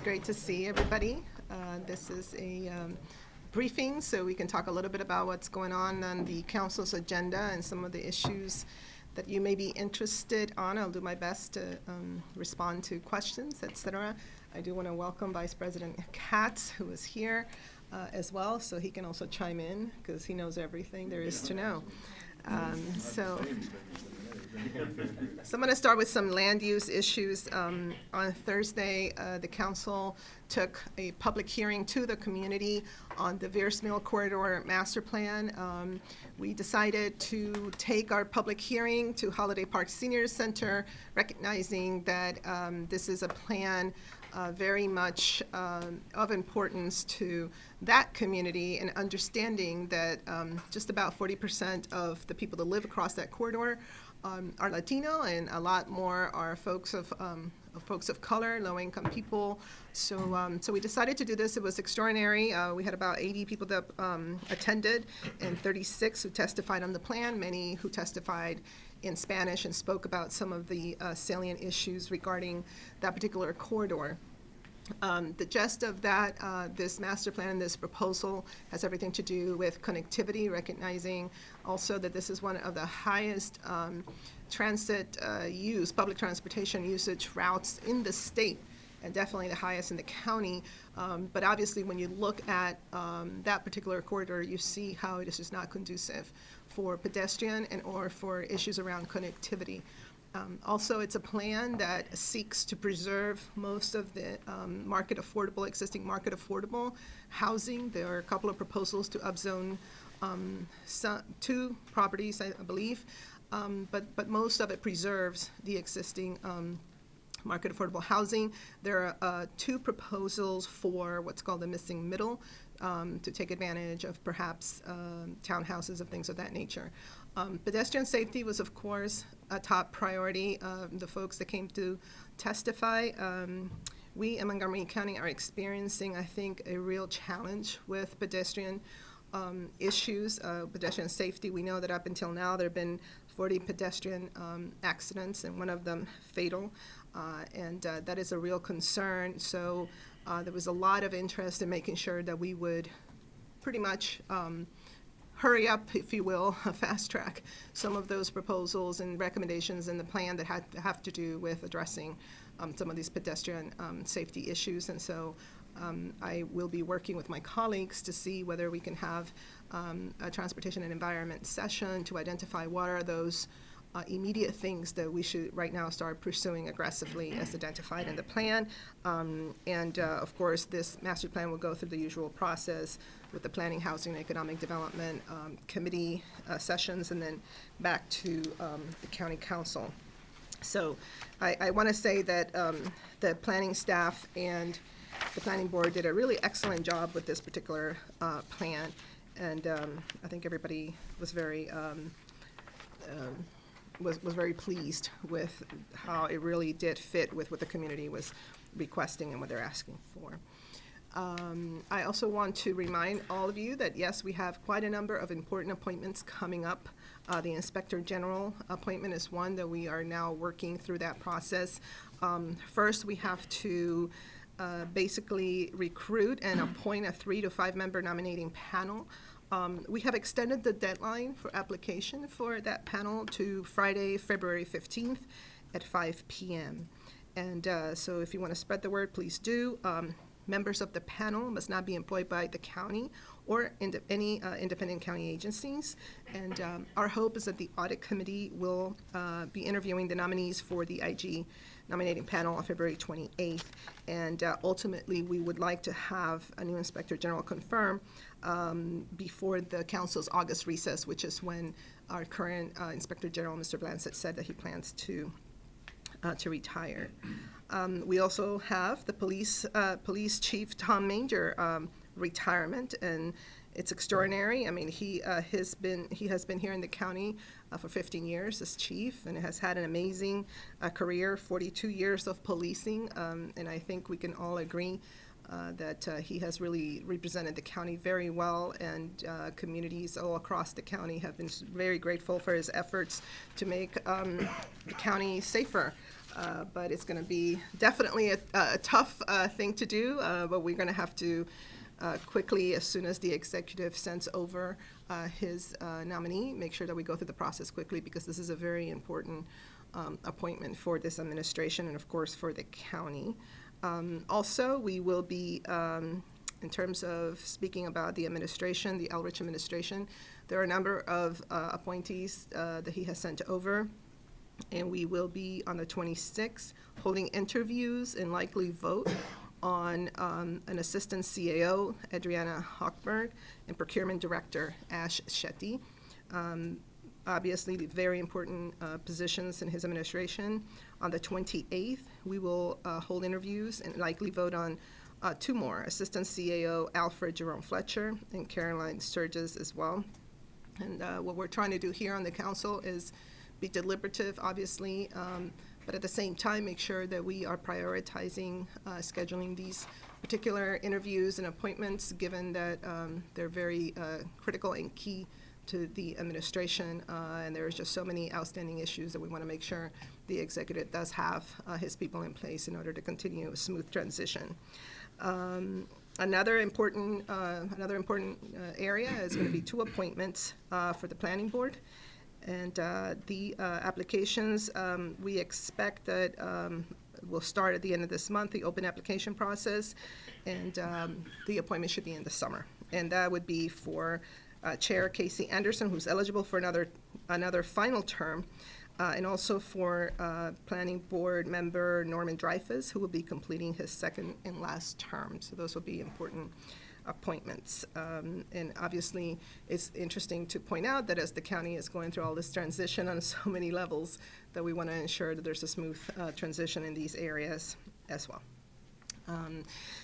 great to see everybody. This is a briefing, so we can talk a little bit about what's going on the council's agenda and some of the issues that you may be interested on. I'll do my best to respond to questions, etc. I do want to welcome Vice President Katz, who is here as well, so he can also chime in because he knows everything there is to know. So I'm going to start with some land use issues. On Thursday, the council took a public hearing to the community on the Veirs Mill corridor master plan. We decided to take our public hearing to Holiday Park Senior Center, recognizing that this is a plan very much of importance to that community, and understanding that just about 40% of the people that live across that corridor are Latino, and a lot more are folks of color, low-income people. So we decided to do this. It was extraordinary. We had about 80 people that attended, and 36 who testified on the plan, many who testified in Spanish and spoke about some of the salient issues regarding that particular corridor. The gist of that, this master plan, this proposal, has everything to do with connectivity, recognizing also that this is one of the highest transit use, public transportation usage routes in the state, and definitely the highest in the county. But obviously, when you look at that particular corridor, you see how it is just not conducive for pedestrian and or for issues around connectivity. Also, it's a plan that seeks to preserve most of the existing market affordable housing. There are a couple of proposals to upzone two properties, I believe, but most of it preserves the existing market affordable housing. There are two proposals for what's called the missing middle, to take advantage of perhaps townhouses and things of that nature. Pedestrian safety was, of course, a top priority. The folks that came to testify, we in Montgomery County are experiencing, I think, a real challenge with pedestrian issues, pedestrian safety. We know that up until now there have been 40 pedestrian accidents, and one of them fatal, and that is a real concern. So there was a lot of interest in making sure that we would pretty much hurry up, if you will, fast track some of those proposals and recommendations in the plan that have to do with addressing some of these pedestrian safety issues. And so I will be working with my colleagues to see whether we can have a transportation and environment session to identify what are those immediate things that we should right now start pursuing aggressively as identified in the plan. Of course, this master plan will go through the usual process with the Planning, Housing, and Economic Development Committee sessions, and then back to the County Council. So I want to say that the planning staff and the planning board did a really excellent job with this particular plan, and I think everybody was very was very pleased with how it really did fit with what the community was requesting and what they're asking for. I also want to remind all of you that, yes, we have quite a number of important appointments coming up. The Inspector General appointment is one that we are now working through that process. First, we have to basically recruit and appoint a 3 to 5 member nominating panel. We have extended the deadline for application for that panel to Friday, February 15th at 5 p.m. And so if you want to spread the word, please do. Members of the panel must not be employed by the county or any independent county agencies. And our hope is that the audit committee will be interviewing the nominees for the IG nominating panel on February 28th. And ultimately, we would like to have a new Inspector General confirmed before the council's August recess, which is when our current Inspector General, Mr. Blansett, said that he plans to retire. We also have the police chief, Tom Manger, retirement, and it's extraordinary. I mean, he has been here in the county for 15 years as chief, and has had an amazing career, 42 years of policing, and I think we can all agree that he has really represented the county very well, and communities all across the county have been very grateful for his efforts to make the county safer. but it's going to be definitely a tough thing to do, but we're going to have to quickly, as soon as the executive sends over his nominee, make sure that we go through the process quickly, because this is a very important appointment for this administration and, of course, for the county. Also, we will be, in terms of speaking about the administration, the Elrich administration, there are a number of appointees that he has sent over, and we will be on the 26th holding interviews and likely vote on an assistant CAO, Adriana Hochberg, and procurement director, Ash Shetty. Obviously, very important positions in his administration. On the 28th, we will hold interviews and likely vote on two more, assistant CAO, Alfred Jerome Fletcher, and Caroline Sturgis as well. And what we're trying to do here on the council is be deliberative, obviously, but at the same time, make sure that we are prioritizing scheduling these particular interviews and appointments, given that they're very critical and key to the administration, and there's just so many outstanding issues that we want to make sure the executive does have his people in place in order to continue a smooth transition. Another important area is going to be two appointments for the planning board. And the applications, we expect that will start at the end of this month, the open application process, and the appointment should be in the summer. And that would be for Chair Casey Anderson, who's eligible for another final term, and also for Planning Board member Norman Dreyfus, who will be completing his second and last term. So those will be important appointments. And obviously, it's interesting to point out that as the county is going through all this transition on so many levels, that we want to ensure that there's a smooth transition in these areas as well.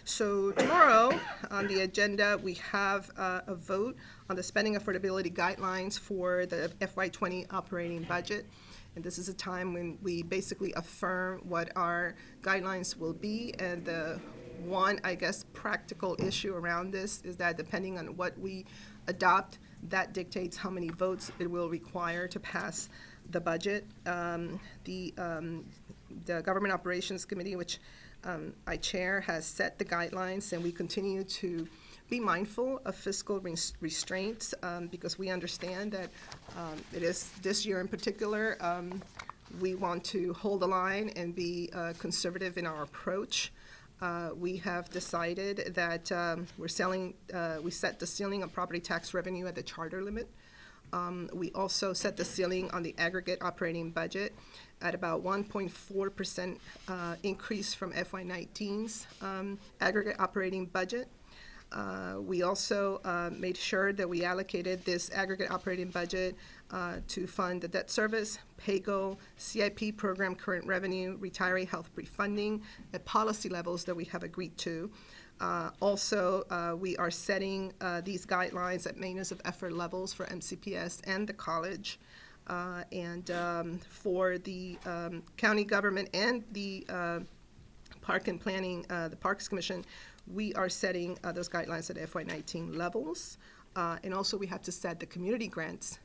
So tomorrow on the agenda, we have a vote on the spending affordability guidelines for the FY20 operating budget. And this is a time when we basically affirm what our guidelines will be. And the one, I guess, practical issue around this is that depending on what we adopt, that dictates how many votes it will require to pass the budget. The Government Operations Committee, which I chair, has set the guidelines, and we continue to be mindful of fiscal restraints because we understand that it is this year in particular, we want to hold the line and be conservative in our approach. We have decided that we set the ceiling of property tax revenue at the charter limit. We also set the ceiling on the aggregate operating budget at about 1.4% increase from FY19's aggregate operating budget. We also made sure that we allocated this aggregate operating budget to fund the debt service, PAYGO, CIP program current revenue, retiree health pre-funding at policy levels that we have agreed to. Also, we are setting these guidelines at maintenance of effort levels for MCPS and the college. And for the county government and the Park and Planning, the Parks Commission, we are setting those guidelines at FY19 levels. And also we have to set the community grants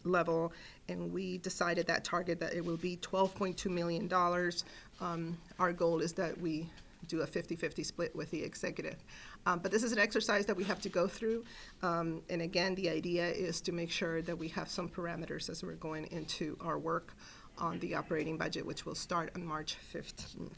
level, and we decided that target that it will be $12.2 million. Our goal is that we do a 50-50 split with the executive. But this is an exercise that we have to go through. And again, the idea is to make sure that we have some parameters as we're going into our work on the operating budget, which will start on March 15th.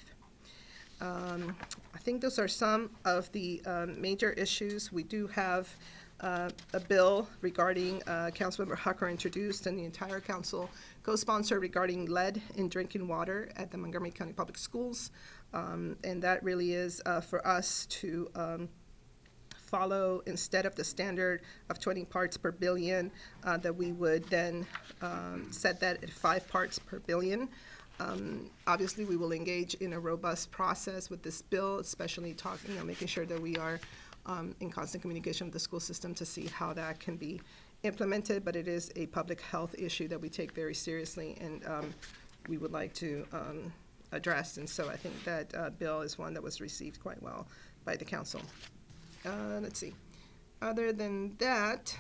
I think those are some of the major issues. We do have a bill regarding Councilmember Hucker introduced, and the entire council co-sponsor regarding lead in drinking water at the Montgomery County Public Schools. And that really is for us to follow, instead of the standard of 20 parts per billion, that we would then set that at 5 parts per billion. Obviously, we will engage in a robust process with this bill, especially making sure that we are in constant communication with the school system to see how that can be implemented. But it is a public health issue that we take very seriously, and we would like to address. And so I think that bill is one that was received quite well by the council. Let's see. Other than that,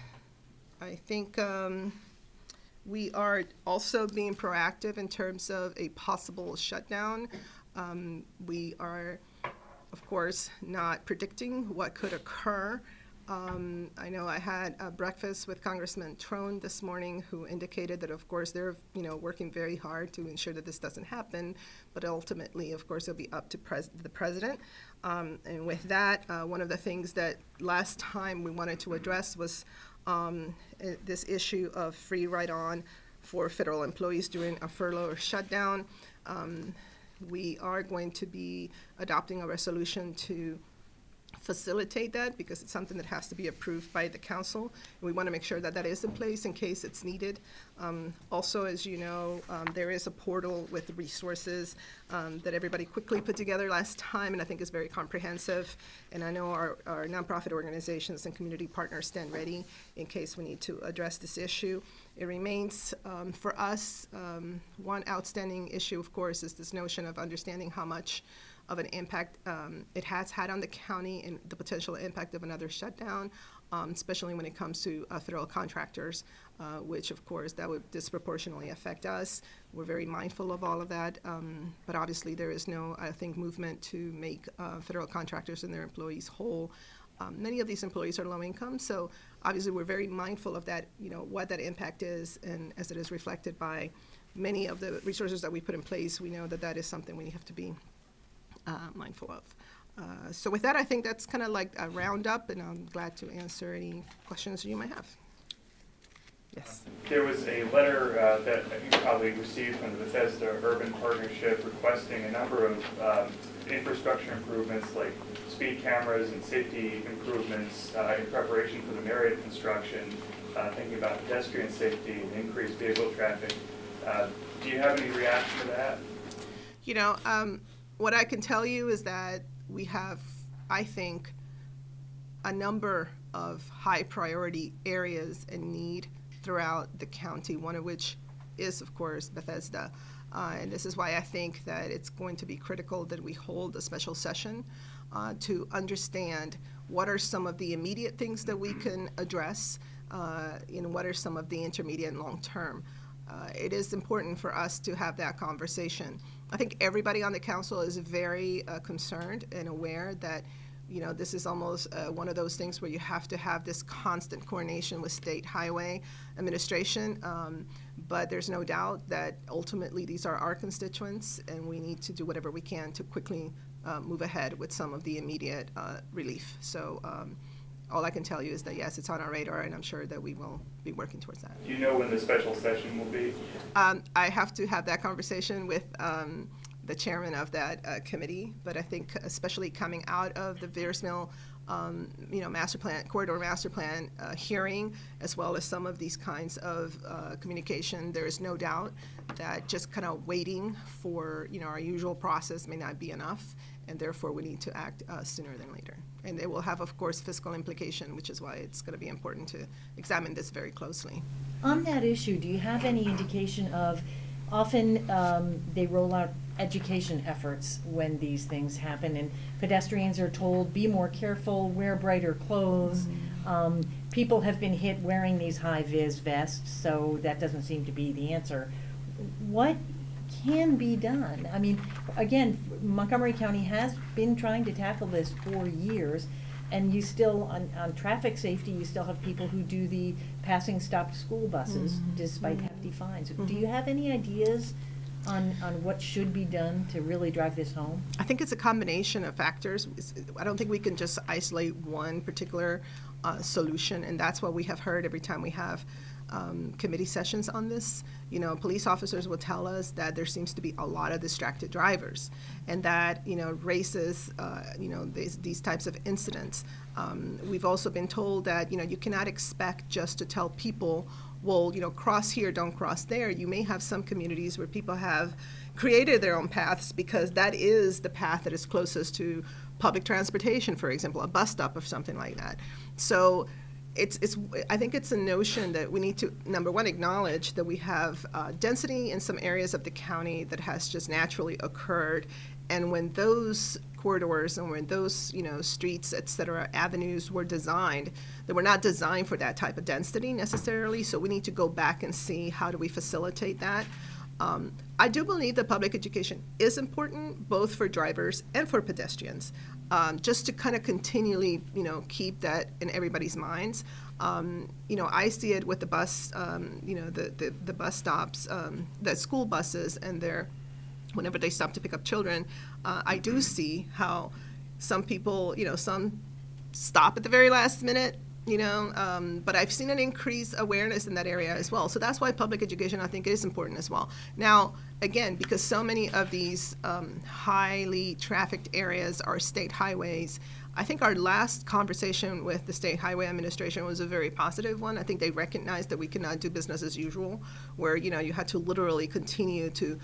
I think We are also being proactive in terms of a possible shutdown. We are, of course, not predicting what could occur. I know I had a breakfast with Congressman Trone this morning, who indicated that, of course, they're working very hard to ensure that this doesn't happen, but ultimately, of course, it'll be up to the president. And with that, one of the things that last time we wanted to address was this issue of free ride-on for federal employees during a furlough or shutdown. We are going to be adopting a resolution to facilitate that, because it's something that has to be approved by the council. And we want to make sure that that is in place in case it's needed. Also, as you know, there is a portal with resources that everybody quickly put together last time, and I think is very comprehensive. And I know our nonprofit organizations and community partners stand ready in case we need to address this issue. It remains, for us, one outstanding issue, of course, is this notion of understanding how much of an impact it has had on the county and the potential impact of another shutdown, especially when it comes to federal contractors, which, of course, that would disproportionately affect us. We're very mindful of all of that, but obviously there is no, I think, movement to make federal contractors and their employees whole. Many of these employees are low income, so obviously we're very mindful of that, what that impact is, and as it is reflected by many of the resources that we put in place, we know that that is something we have to be mindful of. So with that, I think that's kind of like a roundup, and I'm glad to answer any questions you might have. Yes. There was a letter that you probably received from the Bethesda Urban Partnership requesting a number of infrastructure improvements like speed cameras and safety improvements in preparation for the Marriott construction, thinking about pedestrian safety and increased vehicle traffic. Do you have any reaction to that? What I can tell you is that we have, I think, a number of high priority areas in need throughout the county, one of which is, of course, Bethesda. And this is why I think that it's going to be critical that we hold a special session to understand what are some of the immediate things that we can address, and what are some of the intermediate and long term. It is important for us to have that conversation. I think everybody on the council is very concerned and aware that this is almost one of those things where you have to have this constant coordination with state highway administration, but there's no doubt that ultimately these are our constituents, and we need to do whatever we can to quickly move ahead with some of the immediate relief. So all I can tell you is that, yes, it's on our radar, and I'm sure that we will be working towards that. Do you know when the special session will be? I have to have that conversation with the chairman of that committee, but I think especially coming out of the Veirs Mill corridor master plan hearing, as well as some of these kinds of communication, there is no doubt that just kind of waiting for our usual process may not be enough, and therefore we need to act sooner than later. And it will have, of course, fiscal implication, which is why it's going to be important to examine this very closely. On that issue, do you have any indication of, often they roll out education efforts when these things happen, and pedestrians are told, be more careful, wear brighter clothes. Mm-hmm. People have been hit wearing these high-vis vests, so that doesn't seem to be the answer. What can be done? I mean, again, Montgomery County has been trying to tackle this for years, and you still, on traffic safety, you still have people who do the passing stopped school buses, mm-hmm. despite mm-hmm. hefty fines. Mm-hmm. Do you have any ideas on what should be done to really drive this home? I think it's a combination of factors. I don't think we can just isolate one particular solution, and that's what we have heard every time we have committee sessions on this. Police officers will tell us that there seems to be a lot of distracted drivers, and that raises these types of incidents. We've also been told that you cannot expect just to tell people, well, cross here, don't cross there. You may have some communities where people have created their own paths because that is the path that is closest to public transportation, for example, a bus stop or something like that. So I think it's a notion that we need to, number one, acknowledge that we have density in some areas of the county that has just naturally occurred. And when those corridors and when those, streets, et cetera, avenues were designed, they were not designed for that type of density necessarily, so we need to go back and see how do we facilitate that. I do believe that public education is important, both for drivers and for pedestrians, just to kind of continually, keep that in everybody's minds. I see it with the bus, the bus stops, the school buses, and whenever they stop to pick up children, I do see how some people, some stop at the very last minute, but I've seen an increased awareness in that area as well. So that's why public education, I think, is important as well. Now, again, because so many of these highly trafficked areas are state highways, I think our last conversation with the State Highway Administration was a very positive one. I think they recognized that we cannot do business as usual, where, you had to literally continue to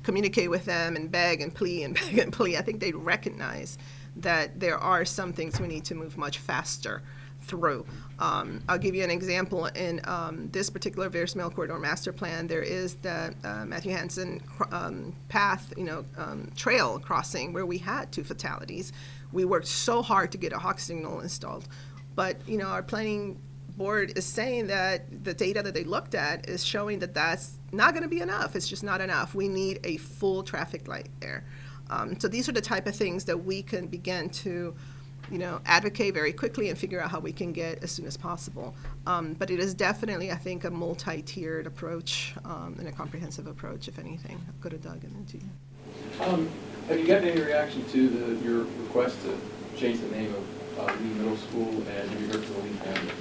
communicate with them and beg and plea and beg and plea. I think they recognize that there are some things we need to move much faster through. I'll give you an example. In this particular Veirs Mill Corridor Master Plan, there is the Matthew Hansen path, trail crossing where we had 2 fatalities. We worked so hard to get a hawk signal installed, but our planning board is saying that the data that they looked at is showing that that's not going to be enough. It's just not enough. We need a full traffic light there. So these are the type of things that we can begin to, advocate very quickly and figure out how we can get as soon as possible. But it is definitely, I think, a multi-tiered approach and a comprehensive approach, if anything. I'll go to Doug and then to you. Have you gotten any reaction to your request to change the name of Lee Middle School, and have you heard from the Lee family?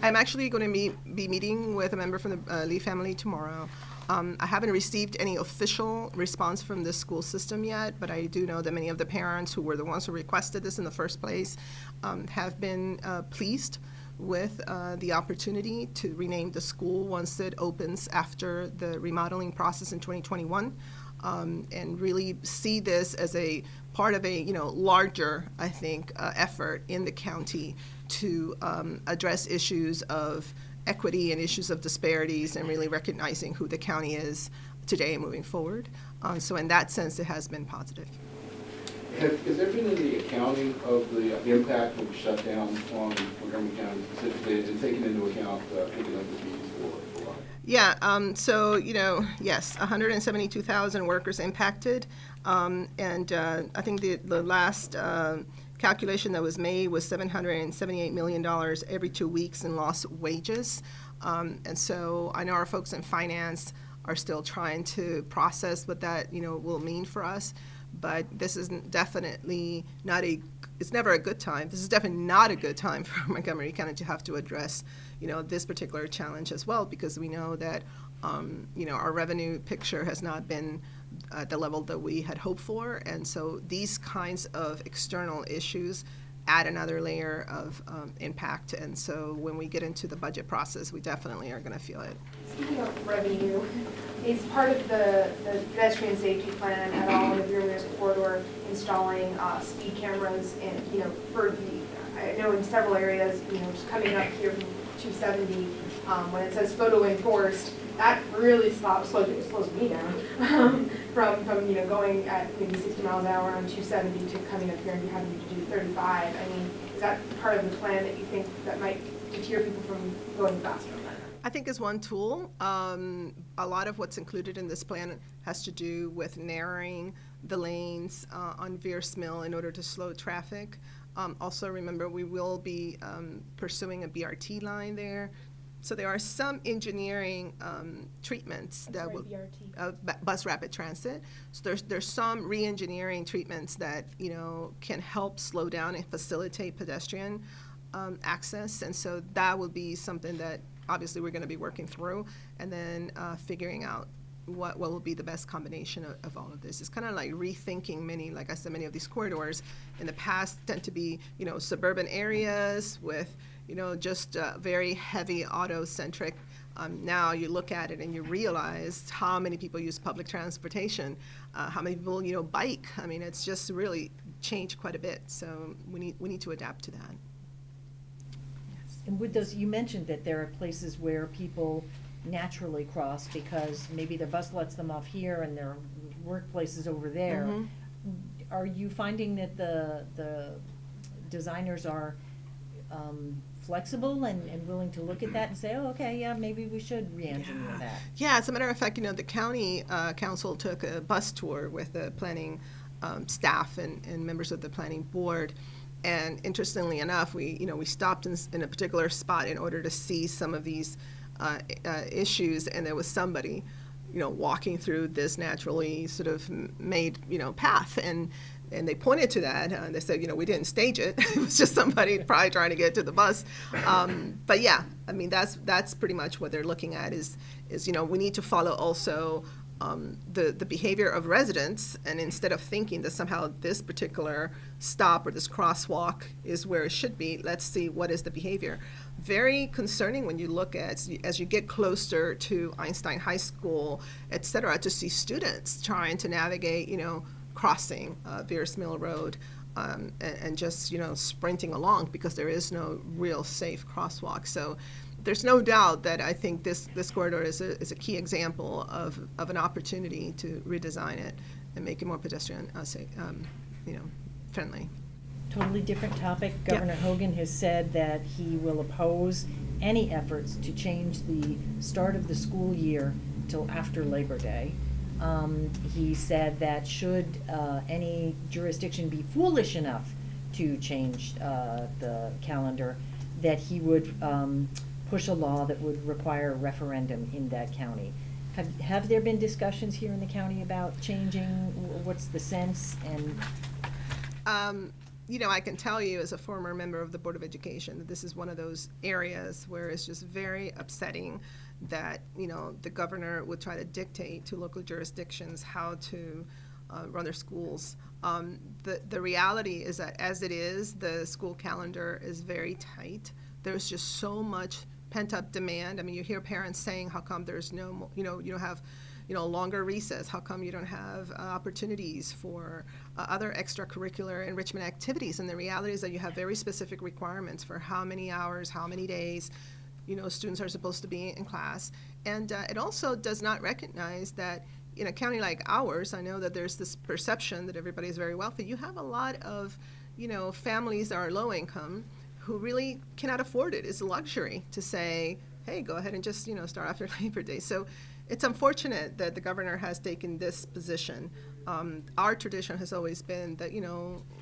I'm actually going to be meeting with a member from the Lee family tomorrow. I haven't received any official response from the school system yet, but I do know that many of the parents who were the ones who requested this in the first place have been pleased with the opportunity to rename the school once it opens after the remodeling process in 2021, and really see this as a part of a larger, I think, effort in the county to address issues of equity and issues of disparities, and really recognizing who the county is today and moving forward. So in that sense, it has been positive. Has there been any accounting of the impact of the shutdown on Montgomery County specifically, and taking into account picking up the fees for Yeah, so, yes, 172,000 workers impacted, and I think the last calculation that was made was $778 million every 2 weeks in lost wages. And so I know our folks in finance are still trying to process what that, will mean for us. But this is definitely it's never a good time. This is definitely not a good time for Montgomery County to have to address, this particular challenge as well, because we know that, our revenue picture has not been at the level that we had hoped for. And so these kinds of external issues add another layer of impact. And so when we get into the budget process, we definitely are going to feel it. Speaking of revenue, is part of the pedestrian safety plan at all of your corridor installing speed cameras and, I know in several areas, just coming up here from 270, when it says photo enforced, that really slows me down from going at maybe 60 miles an hour on 270 to coming up here and having to do 35. I mean, is that part of the plan that you think that might deter people from going faster? I think is one tool. A lot of what's included in this plan has to do with narrowing the lanes on Veirs Mill in order to slow traffic. Also, remember, we will be pursuing a BRT line there. So there are some engineering treatments that will bus rapid transit. So there's some re-engineering treatments that can help slow down and facilitate pedestrian access, and so that will be something that obviously we're going to be working through, and then figuring out what will be the best combination of all of this. It's kind of like rethinking like I said, many of these corridors in the past tend to be suburban areas with just very heavy auto-centric. Now you look at it and you realize how many people use public transportation, how many people, bike. I mean, it's just really changed quite a bit. So we need to adapt to that. Yes. And with those, you mentioned that there are places where people naturally cross because maybe their bus lets them off here and their workplace is over there. Mm-hmm. are you finding that the designers are flexible and willing to look at that and say, oh, okay, yeah, maybe we should re-engineer that? Yeah, as a matter of fact, the county council took a bus tour with the planning staff and members of the planning board. And interestingly enough, we stopped in a particular spot in order to see some of these issues, and there was somebody, walking through this naturally sort of made, path. And they pointed to that, and they said, we didn't stage it. It was just somebody probably trying to get to the bus. But yeah, I mean, that's pretty much what they're looking at is we need to follow also the behavior of residents, and instead of thinking that somehow this particular stop or this crosswalk is where it should be, let's see what is the behavior. Very concerning when you look at, as you get closer to Einstein High School, et cetera, to see students trying to navigate, crossing Veirs Mill Road and just, sprinting along because there is no real safe crosswalk. So there's no doubt that I think this corridor is a key example of an opportunity to redesign it and make it more pedestrian, friendly. Totally different topic. Yeah. Governor Hogan has said that he will oppose any efforts to change the start of the school year till after Labor Day. He said that should any jurisdiction be foolish enough to change the calendar, that he would push a law that would require a referendum in that county. Have there been discussions here in the county about changing? What's the sense? And I can tell you as a former member of the Board of Education that this is one of those areas where it's just very upsetting that, the governor would try to dictate to local jurisdictions how to run their schools. The reality is that as it is, the school calendar is very tight. There's just so much pent-up demand. I mean, you hear parents saying, how come there's no, you don't have, longer recess? How come you don't have opportunities for other extracurricular enrichment activities? And the reality is that you have very specific requirements for how many hours, how many days, students are supposed to be in class. And it also does not recognize that in a county like ours, I know that there's this perception that everybody is very wealthy. You have a lot of, families that are low income who really cannot afford it. It's a luxury to say, hey, go ahead and just, start after Labor Day. So it's unfortunate that the governor has taken this position. Our tradition has always been that,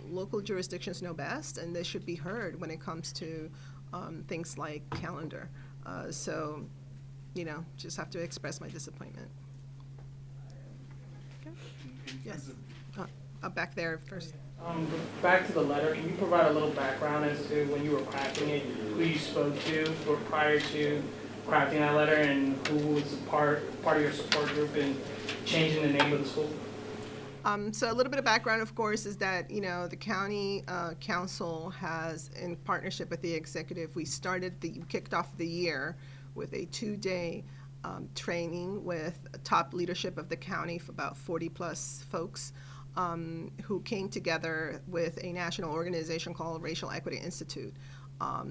local jurisdictions know best, and they should be heard when it comes to things like calendar. So, just have to express my disappointment. Okay. Yes. Back there first. Back to the letter, can you provide a little background as to when you were crafting it, who you spoke to prior to crafting that letter, and who was part of your support group in changing the name of the school? So a little bit of background, of course, is that, the county council has, in partnership with the executive, we kicked off the year with a 2-day training with top leadership of the county, for about 40-plus folks, who came together with a national organization called Racial Equity Institute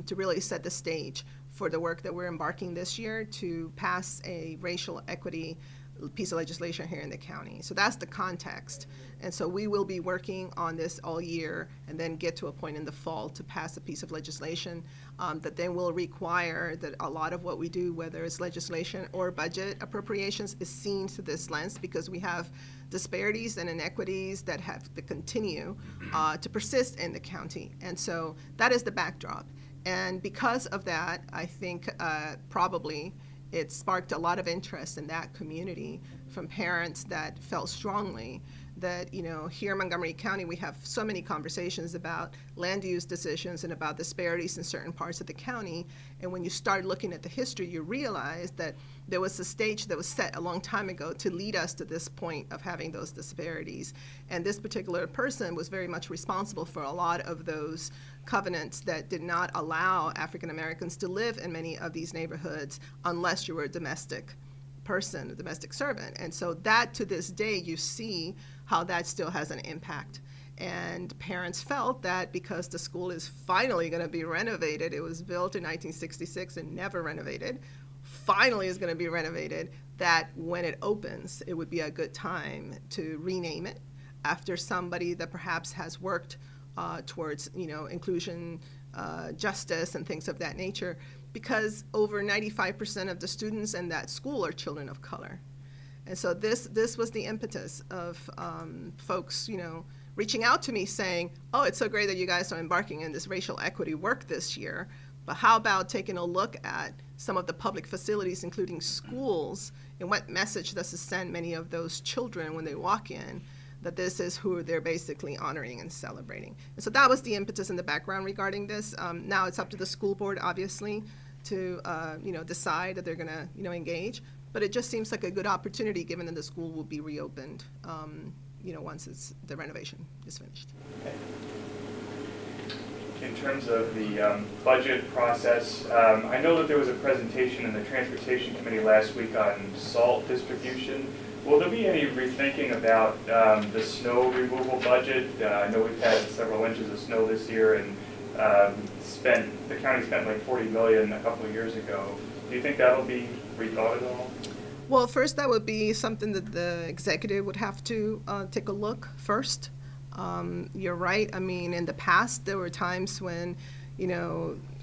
to really set the stage for the work that we're embarking this year to pass a racial equity piece of legislation here in the county. So that's the context. And so we will be working on this all year and then get to a point in the fall to pass a piece of legislation that then will require that a lot of what we do, whether it's legislation or budget appropriations, is seen through this lens, because we have disparities and inequities that have to continue to persist in the county. And so that is the backdrop. And because of that, I think probably it sparked a lot of interest in that community from parents that felt strongly that, here in Montgomery County, we have so many conversations about land use decisions and about disparities in certain parts of the county. And when you start looking at the history, you realize that there was a stage that was set a long time ago to lead us to this point of having those disparities. And this particular person was very much responsible for a lot of those covenants that did not allow African Americans to live in many of these neighborhoods unless you were a domestic person, a domestic servant. And so that, to this day, you see how that still has an impact. And parents felt that because the school is finally going to be renovated, it was built in 1966 and never renovated, finally is going to be renovated, that when it opens, it would be a good time to rename it after somebody that perhaps has worked towards, inclusion, justice, and things of that nature, because over 95% of the students in that school are children of color. And so this was the impetus of folks, reaching out to me saying, oh, it's so great that you guys are embarking in this racial equity work this year, but how about taking a look at some of the public facilities, including schools, and what message does it send many of those children when they walk in, that this is who they're basically honoring and celebrating. And so that was the impetus in the background regarding this. Now it's up to the school board, obviously, to decide that they're going to engage. But it just seems like a good opportunity, given that the school will be reopened, once the renovation is finished. In terms of the budget process, I know that there was a presentation in the Transportation Committee last week on salt distribution. Will there be any rethinking about the snow removal budget? I know we've had several inches of snow this year, and the county spent like $40 million a couple of years ago. Do you think that'll be rethought at all? Well, first, that would be something that the executive would have to take a look first. You're right. I mean, in the past, there were times when,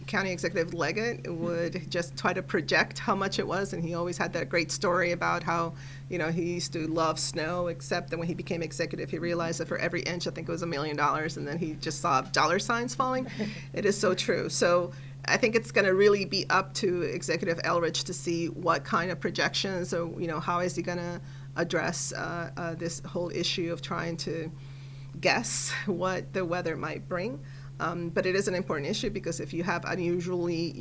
County Executive Leggett would just try to project how much it was, and he always had that great story about how, he used to love snow, except that when he became executive, he realized that for every inch, I think it was $1 million, and then he just saw dollar signs falling. It is so true. So I think it's going to really be up to Executive Elridge to see what kind of projections, or, how is he going to address this whole issue of trying to guess what the weather might bring. But it is an important issue, because if you have unusually,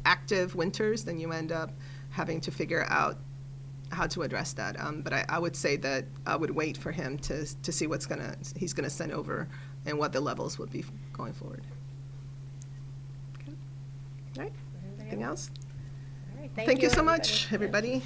active winters, then you end up having to figure out how to address that. But I would say that I would wait for him to see he's gonna send over and what the levels would be going forward. Okay. All right. Anything else? All right, Thank you so much, everybody.